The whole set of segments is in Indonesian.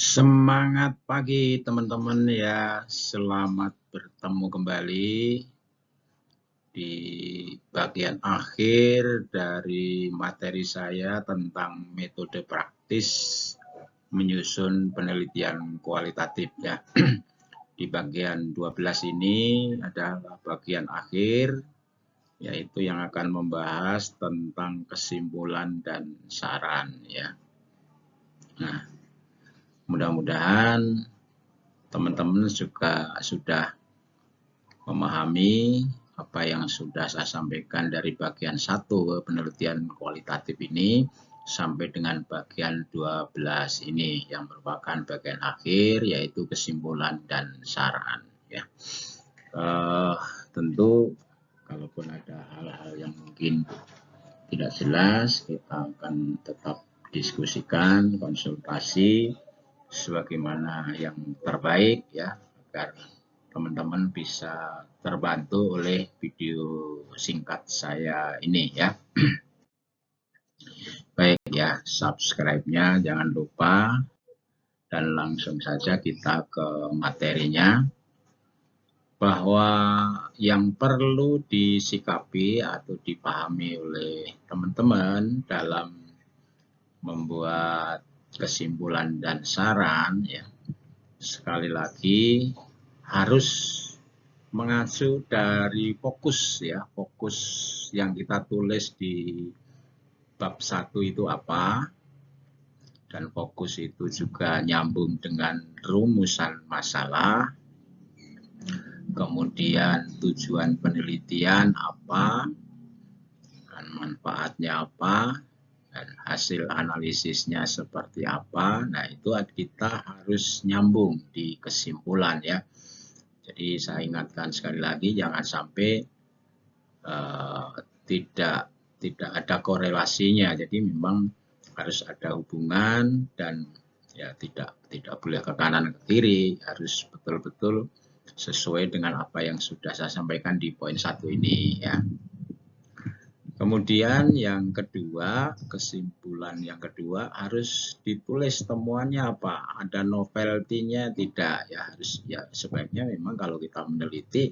Semangat pagi teman-teman ya, selamat bertemu kembali di bagian akhir dari materi saya tentang metode praktis menyusun penelitian kualitatif ya. Di bagian 12 ini adalah bagian akhir, yaitu yang akan membahas tentang kesimpulan dan saran ya. Nah, mudah-mudahan teman-teman juga sudah memahami apa yang sudah saya sampaikan dari bagian 1 penelitian kualitatif ini sampai dengan bagian 12 ini yang merupakan bagian akhir, yaitu kesimpulan dan saran ya. Tentu kalaupun ada hal-hal yang mungkin tidak jelas, kita akan tetap diskusikan, konsultasi sebagaimana yang terbaik ya, agar teman-teman bisa terbantu oleh video singkat saya ini ya. Baik ya, subscribe-nya jangan lupa, dan langsung saja kita ke materinya. Bahwa yang perlu disikapi atau dipahami oleh teman-teman dalam membuat kesimpulan dan saran ya, sekali lagi harus mengacu dari fokus ya, fokus yang kita tulis di bab 1 itu apa, dan fokus itu juga nyambung dengan rumusan masalah, kemudian tujuan penelitian apa, dan manfaatnya apa, dan hasil analisisnya seperti apa. Nah, itu kita harus nyambung di kesimpulan ya. Jadi saya ingatkan sekali lagi, jangan sampai tidak ada korelasinya. Jadi memang harus ada hubungan, dan ya tidak boleh ke kanan ke kiri, harus betul-betul sesuai dengan apa yang sudah saya sampaikan di poin 1 ini ya. Kemudian yang kedua, kesimpulan yang kedua, harus ditulis temuannya apa, ada novelty-nya tidak ya, harus ya, sebaiknya memang kalau kita meneliti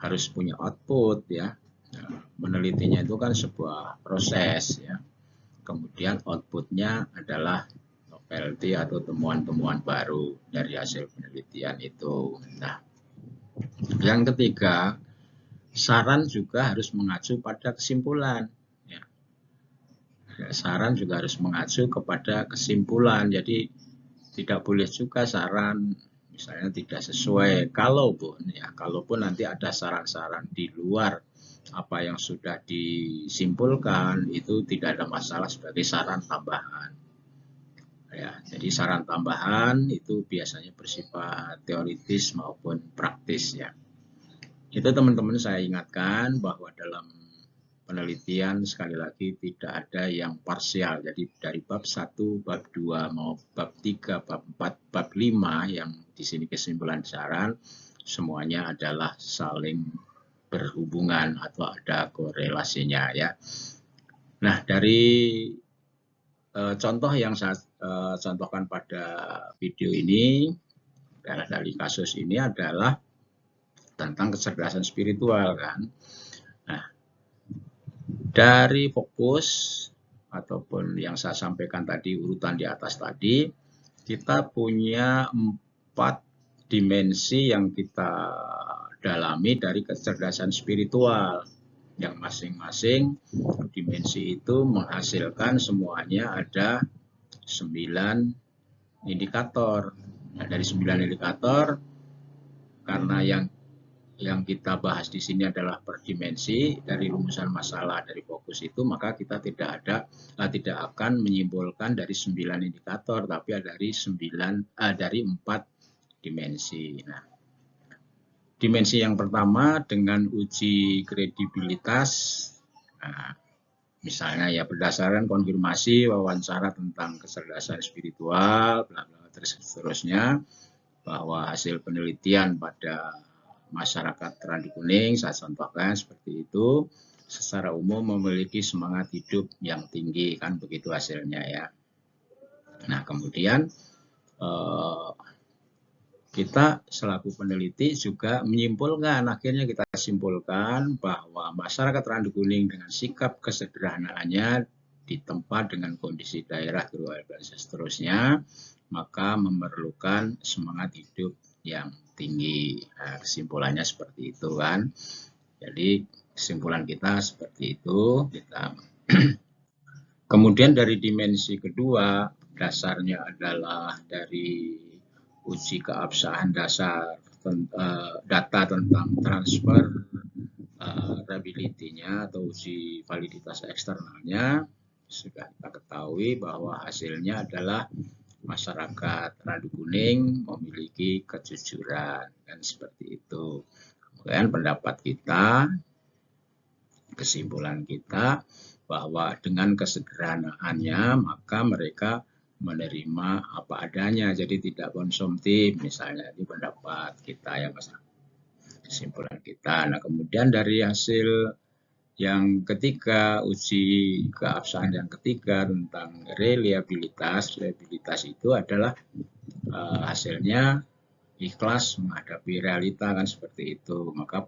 harus punya output ya. Menelitinya itu kan sebuah proses ya, kemudian outputnya adalah novelty atau temuan-temuan baru dari hasil penelitian itu. Nah, yang ketiga, saran juga harus mengacu pada kesimpulan ya. Saran juga harus mengacu kepada kesimpulan, jadi tidak boleh juga saran misalnya tidak sesuai, kalaupun nanti ada saran-saran di luar apa yang sudah disimpulkan, itu tidak ada masalah sebagai saran tambahan ya. Jadi saran tambahan itu biasanya bersifat teoritis maupun praktis ya. Itu teman-teman saya ingatkan bahwa dalam penelitian sekali lagi tidak ada yang parsial. Jadi dari bab 1, bab 2, mau bab 3, bab 4, bab 5 yang di sini kesimpulan saran, semuanya adalah saling berhubungan atau ada korelasinya ya. Nah, dari contoh yang saya contohkan pada video ini, dari kasus ini adalah tentang kecerdasan spiritual kan. Nah, dari fokus ataupun yang saya sampaikan tadi, urutan di atas tadi, kita punya 4 dimensi yang kita dalami dari kecerdasan spiritual, yang masing-masing dimensi itu menghasilkan semuanya ada 9 indikator. Nah, dari 9 indikator, karena yang kita bahas di sini adalah per dimensi dari rumusan masalah dari fokus itu, maka kita tidak akan menyimpulkan dari 9 indikator, tapi dari 4 dimensi. Nah, dimensi yang pertama dengan uji kredibilitas. Nah, misalnya ya berdasarkan konfirmasi wawancara tentang kecerdasan spiritual, bla bla seterusnya, bahwa hasil penelitian pada masyarakat Randu Kuning, saya contohkan seperti itu, secara umum memiliki semangat hidup yang tinggi, kan begitu hasilnya ya. Nah, kemudian kita selaku peneliti juga menyimpulkan, akhirnya kita simpulkan bahwa masyarakat Randu Kuning dengan sikap kesederhanaannya di tempat dengan kondisi daerah dan seterusnya, maka memerlukan semangat hidup yang tinggi. Nah, kesimpulannya seperti itu kan. Jadi kesimpulan kita seperti itu. Kemudian dari dimensi kedua, dasarnya adalah dari uji keabsahan dasar data tentang transfer reliability-nya atau uji validitas eksternalnya. Sudah kita ketahui bahwa hasilnya adalah masyarakat Randu Kuning memiliki kejujuran, dan seperti itu. Kemudian pendapat kita, kesimpulan kita bahwa dengan kesederhanaannya maka mereka menerima apa adanya, jadi tidak konsumtif misalnya. Ini pendapat kita ya Mas, kesimpulan kita. Nah kemudian dari hasil yang ketiga, uji keabsahan yang ketiga tentang reliabilitas itu adalah hasilnya ikhlas menghadapi realita kan, seperti itu. Maka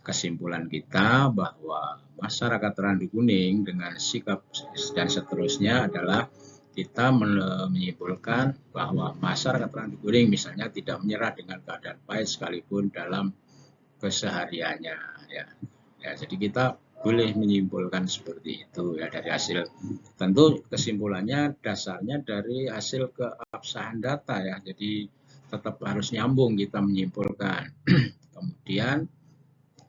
kesimpulan kita bahwa masyarakat Randu Kuning dengan sikap dan seterusnya adalah kita menyimpulkan bahwa masyarakat Randu Kuning misalnya tidak menyerah dengan keadaan pahit sekalipun dalam kesehariannya ya. Jadi kita boleh menyimpulkan seperti itu ya dari hasil. Tentu kesimpulannya dasarnya dari hasil keabsahan data ya. Jadi tetap harus nyambung kita menyimpulkan. Kemudian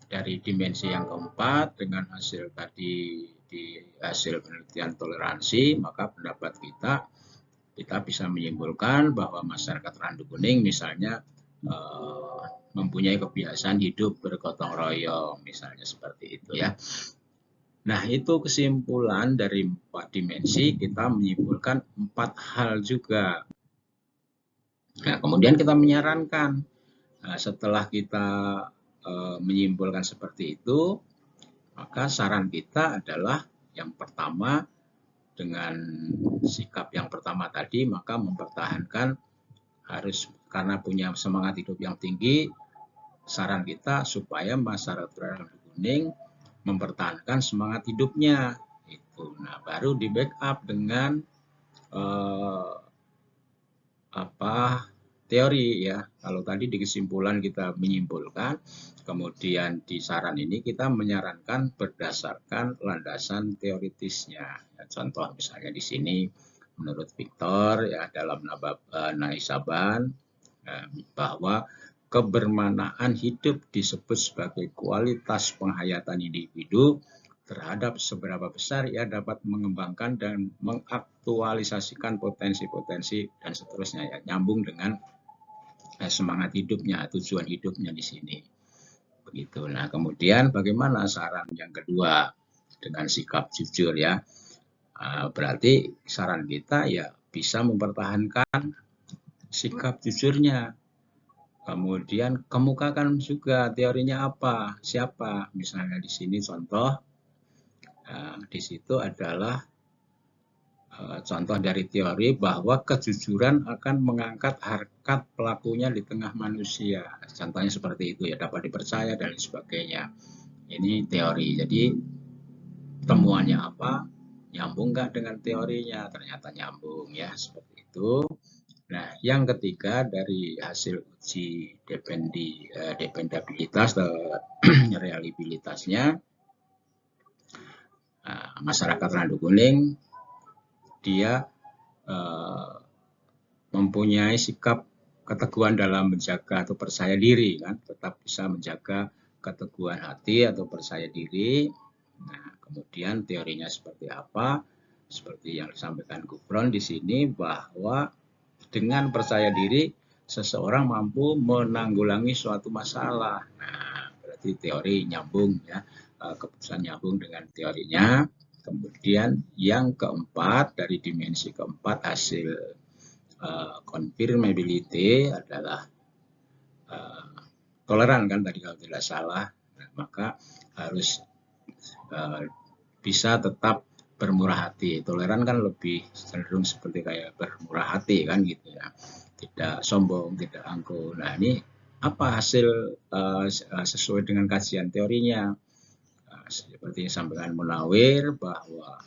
dari dimensi yang keempat dengan hasil tadi di hasil penelitian toleransi, maka pendapat kita bisa menyimpulkan bahwa masyarakat Randu Kuning misalnya mempunyai kebiasaan hidup bergotong royong misalnya, seperti itu ya. Nah itu kesimpulan dari 4 dimensi, kita menyimpulkan 4 hal juga. Nah kemudian kita menyarankan, setelah kita menyimpulkan seperti itu, maka saran kita adalah yang pertama, dengan sikap yang pertama tadi, maka mempertahankan harus, karena punya semangat hidup yang tinggi, saran kita supaya masyarakat Randu Kuning mempertahankan semangat hidupnya itu. Nah baru di backup dengan teori ya. Kalau tadi di kesimpulan kita menyimpulkan, kemudian di saran ini kita menyarankan berdasarkan landasan teoritisnya. Ya, contoh misalnya di sini menurut Victor ya dalam Naisaban bahwa kebermanaan hidup disebut sebagai kualitas penghayatan individu terhadap seberapa besar ia dapat mengembangkan dan mengaktualisasikan potensi-potensi dan seterusnya ya, nyambung dengan semangat hidupnya, tujuan hidupnya di sini. Begitu. Nah, kemudian bagaimana saran yang kedua dengan sikap jujur ya? Berarti saran kita ya bisa mempertahankan sikap jujurnya. Kemudian kemukakan juga teorinya apa, siapa. Misalnya di sini contoh, di situ adalah contoh dari teori bahwa kejujuran akan mengangkat harkat pelakunya di tengah manusia. Contohnya seperti itu ya, dapat dipercaya dan sebagainya. Ini teori. Jadi temuannya apa? Nyambung nggak dengan teorinya? Ternyata nyambung ya, seperti itu. Nah, yang ketiga dari hasil uji dependabilitas atau reliabilitasnya, masyarakat Randu Kuning dia mempunyai sikap keteguhan dalam menjaga atau percaya diri kan, tetap bisa menjaga keteguhan hati atau percaya diri. Nah, kemudian teorinya seperti apa? Seperti yang disampaikan Gufron di sini, bahwa dengan percaya diri seseorang mampu menanggulangi suatu masalah. Nah, berarti teori nyambung ya, keputusan nyambung dengan teorinya. Kemudian yang keempat, dari dimensi keempat hasil confirmability adalah toleran kan tadi kalau tidak salah. Nah, maka harus bisa tetap bermurah hati. Toleran kan lebih cenderung seperti kayak bermurah hati kan gitu ya. Tidak sombong, tidak angkuh. Nah, ini apa hasil sesuai dengan kajian teorinya? Seperti yang disampaikan Munawir bahwa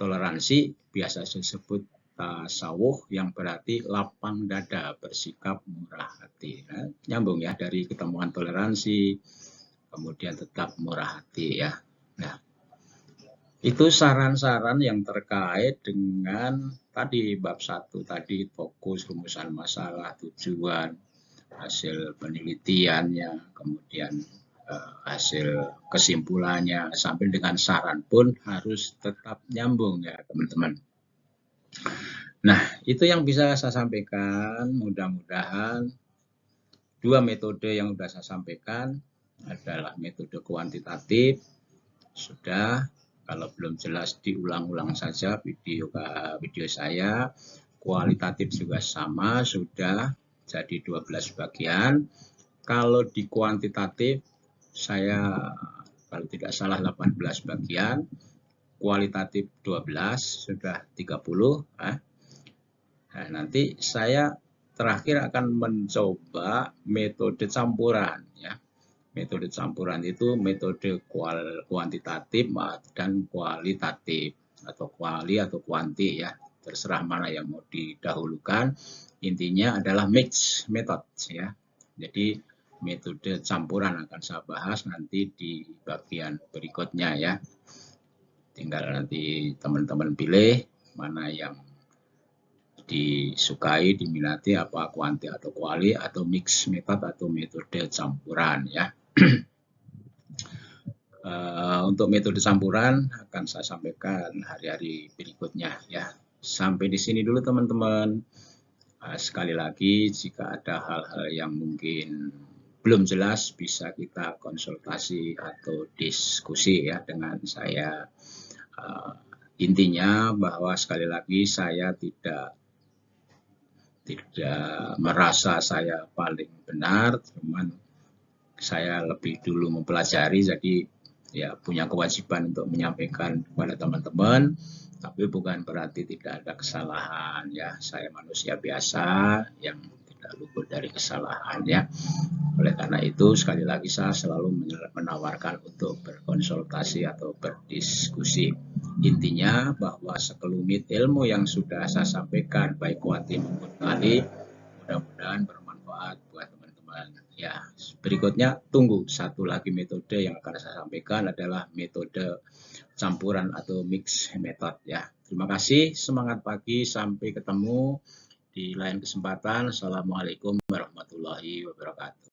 toleransi biasa disebut tasawuf yang berarti lapang dada, bersikap murah hati. Nah, nyambung ya dari ketemuan toleransi, kemudian tetap murah hati ya. Nah, itu saran-saran yang terkait dengan tadi bab 1 tadi, fokus, rumusan masalah, tujuan, hasil penelitiannya, kemudian hasil kesimpulannya, sampai dengan saran pun harus tetap nyambung ya teman-teman. Nah, itu yang bisa saya sampaikan. Mudah-mudahan 2 metode yang sudah saya sampaikan adalah metode kuantitatif. Sudah, kalau belum jelas diulang-ulang saja video saya. Kualitatif juga sama, sudah jadi 12 bagian. Kalau di kuantitatif saya kalau tidak salah 18 bagian, kualitatif 12, sudah 30. Nah, nanti saya terakhir akan mencoba metode campuran ya. Metode campuran itu metode kuantitatif dan kualitatif, atau kuali atau kuanti ya, terserah mana yang mau didahulukan. Intinya adalah mix method ya. Jadi metode campuran akan saya bahas nanti di bagian berikutnya ya. Tinggal nanti teman-teman pilih mana yang disukai, diminati, apa kuanti atau kuali, atau mix method atau metode campuran ya. Untuk metode campuran akan saya sampaikan hari-hari berikutnya ya. Sampai di sini dulu teman-teman. Sekali lagi, jika ada hal-hal yang mungkin belum jelas, bisa kita konsultasi atau diskusi ya dengan saya. Intinya bahwa sekali lagi saya tidak merasa saya paling benar, cuman saya lebih dulu mempelajari, jadi ya punya kewajiban untuk menyampaikan kepada teman-teman, tapi bukan berarti tidak ada kesalahan ya. Saya manusia biasa yang tidak luput dari kesalahan ya. Oleh karena itu sekali lagi saya selalu menawarkan untuk berkonsultasi atau berdiskusi. Intinya bahwa sekelumit ilmu yang sudah saya sampaikan baik kuanti maupun kuali, mudah-mudahan bermanfaat buat teman-teman. Ya, berikutnya tunggu satu lagi metode yang akan saya sampaikan adalah metode campuran atau mix method ya. Terima kasih, semangat pagi, sampai ketemu di lain kesempatan. Assalamualaikum warahmatullahi wabarakatuh.